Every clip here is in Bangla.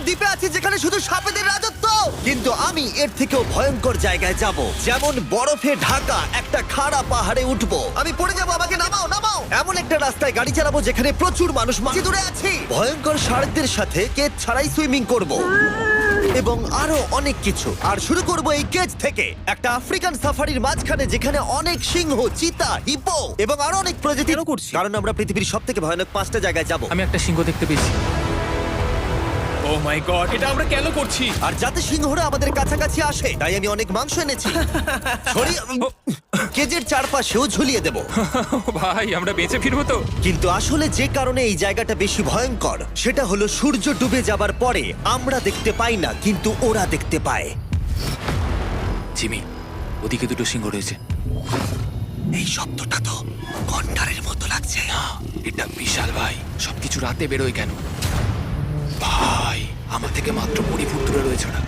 দ্বীপে আছি যেখানে শুধু সাপেদের রাজত্ব, কিন্তু আমি এর থেকেও ভয়ঙ্কর জায়গায় যাব, যেমন বরফে ঢাকা একটা খাড়া পাহাড়ে উঠবো। আমি পড়ে যাবো, আমাকে নামাও নামাও। এমন একটা রাস্তায় গাড়ি চালাবো যেখানে প্রচুর মানুষ মাঝে দূরে আছি। ভয়ঙ্কর শার্কদের সাথে কেজ ছাড়াই সুইমিং করব এবং আরো অনেক কিছু। আর শুরু করব এই কেজ থেকে, একটা আফ্রিকান সাফারির মাঝখানে যেখানে অনেক সিংহ, চিতা, হিপো এবং আরো অনেক প্রজাতি। কেন করছি? কারণ আমরা পৃথিবীর সব থেকে ভয়ানক 5টা জায়গায় যাব। আমি একটা সিংহ দেখতে পেয়েছি। ও মাই গড, এটা আমরা কেন করছি? আর যাতে সিংহরা আমাদের কাছাকাছি আসে তাই আমি অনেক মাংস এনেছি। কেজের চারপাশেও ঝুলিয়ে দেব। ভাই আমরা বেঁচে ফিরবো তো? কিন্তু আসলে যে কারণে এই জায়গাটা বেশি ভয়ঙ্কর সেটা হলো সূর্য ডুবে যাবার পরে আমরা দেখতে পাই না, কিন্তু ওরা দেখতে পায়। জিমি, ওদিকে দুটো সিংহ রয়েছে। এই শব্দটা তো কন্ডারের মতো লাগছে। না, এটা বিশাল ভাই। সবকিছু রাতে বেরোয় কেন? ভাই, আমার থেকে মাত্র 20 ফুট দূরে রয়েছে ওরা।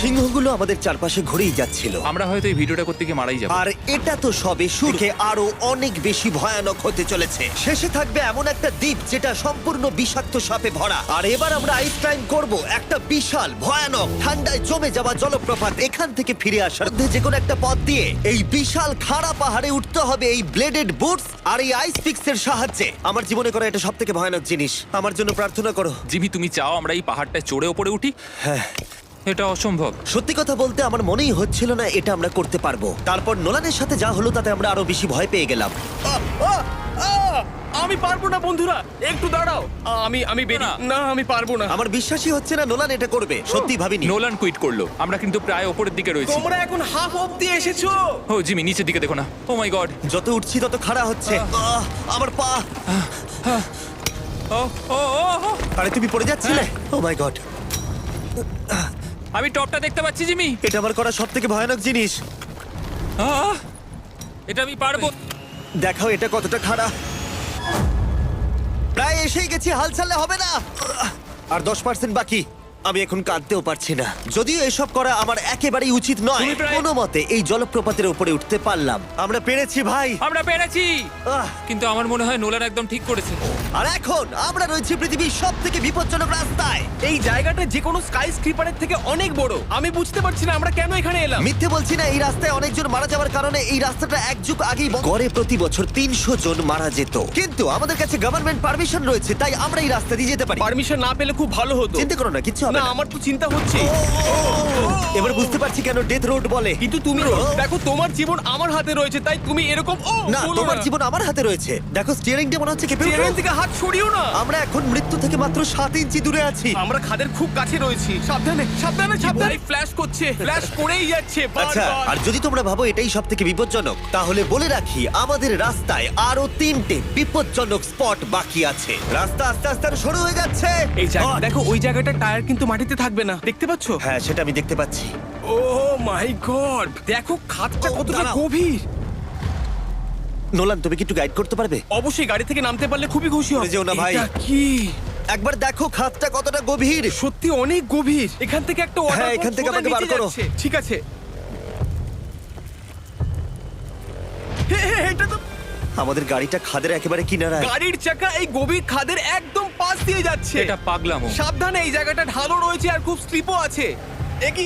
সিংহগুলো আমাদের চারপাশে ঘুরেই যাচ্ছিল। আমরা হয়তো এই ভিডিওটা করতে গিয়ে মারাই যাবো। আর এটা তো সবে শুরু, আরো অনেক বেশি ভয়ানক হতে চলেছে। শেষে থাকবে এমন একটা দ্বীপ যেটা সম্পূর্ণ বিষাক্ত সাপে ভরা। আর এবার আমরা আইস ক্লাইম্ব করব একটা বিশাল ভয়ানক ঠান্ডায় জমে যাওয়া জলপ্রপাত। এখান থেকে ফিরে আসার মধ্যে যে কোনো একটা পথ দিয়ে এই বিশাল খাড়া পাহাড়ে উঠতে হবে এই ব্লেডেড বুটস আর এই আইস পিক্সের সাহায্যে। আমার জীবনে করা এটা সবথেকে ভয়ানক জিনিস। আমার জন্য প্রার্থনা করো। জিমি, তুমি চাও আমরা এই পাহাড়টায় চড়ে ওপরে উঠি? হ্যাঁ, এটা অসম্ভব। সত্যি কথা বলতে আমার মনেই হচ্ছিল না এটা আমরা করতে পারবো। তারপর নোলানের সাথে যা হলো তাতে আমরা আরো বেশি ভয় পেয়ে গেলাম। আমি পারবো না বন্ধুরা, একটু দাঁড়াও। আমি বেরি না, আমি পারবো না। আমার বিশ্বাসই হচ্ছে না নোলান এটা করবে। সত্যি ভাবিনি। নোলান কুইট করলো। আমরা কিন্তু প্রায় ওপরের দিকে রয়েছি। তোমরা এখন হাফ অবধি এসেছো। ও জিমি, নিচের দিকে দেখো না। ও মাই গড। যত উঠছি তত খাড়া হচ্ছে। আমার পা। ও ও ও ও। আরে তুমি পড়ে যাচ্ছিলে? ও মাই গড, আমি টপটা দেখতে পাচ্ছি জিমি। এটা আমার করা সবথেকে ভয়ানক জিনিস। আহ! এটা আমি পারবো। দেখাও এটা কতটা খাড়া। প্রায় এসেই গেছি, হাল ছাড়লে হবে না। আর 10% বাকি। আমি এখন কাঁদতেও পারছি না। যদিও এসব করা আমার একেবারেই উচিত নয়। তুমি প্রায়- কোনো মতে এই জলপ্রপাতের উপরে উঠতে পারলাম। আমরা পেরেছি ভাই। আমরা পেরেছি। আহ, কিন্তু আমার মনে হয় নোলান একদম ঠিক করেছে। আর এখন আমরা রয়েছি পৃথিবীর সব থেকে বিপজ্জনক রাস্তায়। এই জায়গাটা যে কোনো স্কাই স্ক্রিপারের থেকে অনেক বড়। আমি বুঝতে পারছি না আমরা কেন এখানে এলাম। মিথ্যে বলছি না, এই রাস্তায় অনেকজন মারা যাওয়ার কারণে এই রাস্তাটা এক যুগ আগেই গড়ে প্রতি বছর 300 জন মারা যেত। কিন্তু আমাদের কাছে গভর্নমেন্ট পারমিশন রয়েছে, তাই আমরা এই রাস্তা দিয়ে যেতে পারি। পারমিশন না পেলে খুব ভালো হতো। চিন্তা করো না, কিচ্ছু হবে না, না। আমার তো চিন্তা হচ্ছে। এবার বুঝতে পারছি কেন ডেথ রোড বলে। কিন্তু তুমি দেখো, তোমার জীবন আমার হাতে রয়েছে, তাই তুমি এরকম না, বলো তোমার না। জীবন আমার হাতে রয়েছে। দেখো স্টিয়ারিংটা মনে হচ্ছে কেঁপে উঠলো। চেয়ারের দিকে হাত ছড়িও না। আমরা এখন মৃত্যু থেকে মাত্র 7 ইঞ্চি দূরে আছি। আমরা খাদের খুব কাছে রয়েছি। সাবধানে সাবধানে সাবধানে। ফ্ল্যাশ করছে, ফ্ল্যাশ করেই যাচ্ছে আচ্ছা, বারবার। আর যদি তোমরা ভাবো এটাই সব থেকে বিপজ্জনক, তাহলে বলে রাখি আমাদের রাস্তায় আরো 3টে বিপজ্জনক স্পট বাকি আছে। রাস্তা আস্তে আস্তে আরো সরু হয়ে যাচ্ছে। এই জায়গা God! দেখো, ওই জায়গাটার টায়ার কিন্তু মাটিতে থাকবে না, দেখতে পাচ্ছো? হ্যাঁ, সেটা আমি দেখতে পাচ্ছি। ও মাই গড, দেখো খাদটা ও, কতটা দাঁড়াও। গভীর। নোলান, তুমি কি একটু গাইড করতে পারবে? অবশ্যই, গাড়ি থেকে নামতে পারলে খুবই খুশি হব। পড়ে যেও না ভাই। এটা কি? একবার দেখো খাতটা কতটা গভীর। সত্যি অনেক গভীর। এখান থেকে একটা ওয়াটার হ্যাঁ, এখান থেকে আমাকে বার করো। ঠিক আছে। হে, হে, এটা তো আমাদের গাড়িটা খাদের একেবারে কিনারায়। গাড়ির চাকা এই গভীর খাদের একদম পাশ দিয়ে যাচ্ছে। এটা পাগলামো। সাবধানে, এই জায়গাটা ঢালও রয়েছে আর খুব স্লিপও আছে। এগিয়ে